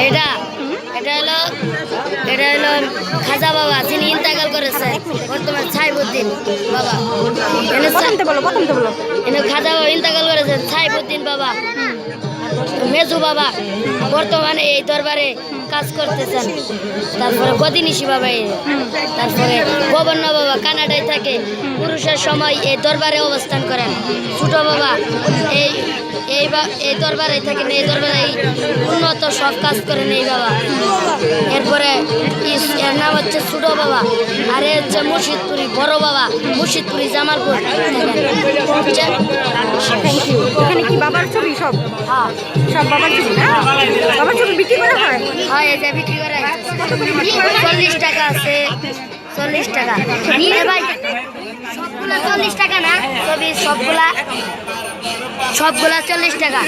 এটা এটা হলো খাজা বাবা, যিনি ইন্তেকাল করেছে বর্তমান সাইফুদ্দিন বাবা। এনে খাজা বাবা ইন্তেকাল করেছেন, সাইফুদ্দিন বাবা মেজু বাবা বর্তমানে এই দরবারে কাজ করতেছেন। তারপরে গদিনিশি বাবা, তারপরে গভর্নর বাবা কানাডায় থাকে, পুরুষের সময় এই দরবারে অবস্থান করেন। ছোট বাবা এই দরবারে থাকেন, এই দরবারে উন্নত সব কাজ করেন এই বাবা। এরপরে এর নাম হচ্ছে ছোট বাবা, আর এ হচ্ছে মুর্শিদপুরি বড় বাবা, মুর্শিদপুরি জামালপুর। এখানে কি বাবার ছবি সব? হ্যাঁ, সব বাবার ছবি না? বাবার ছবি বিক্রি করা হয়? হয় এই যে বিক্রি করা হইতেছে। 40 টাকা আছে, 40 টাকা ভাই, সবগুলা 40 টাকা না ছবি, সবগুলা 40 টাকা।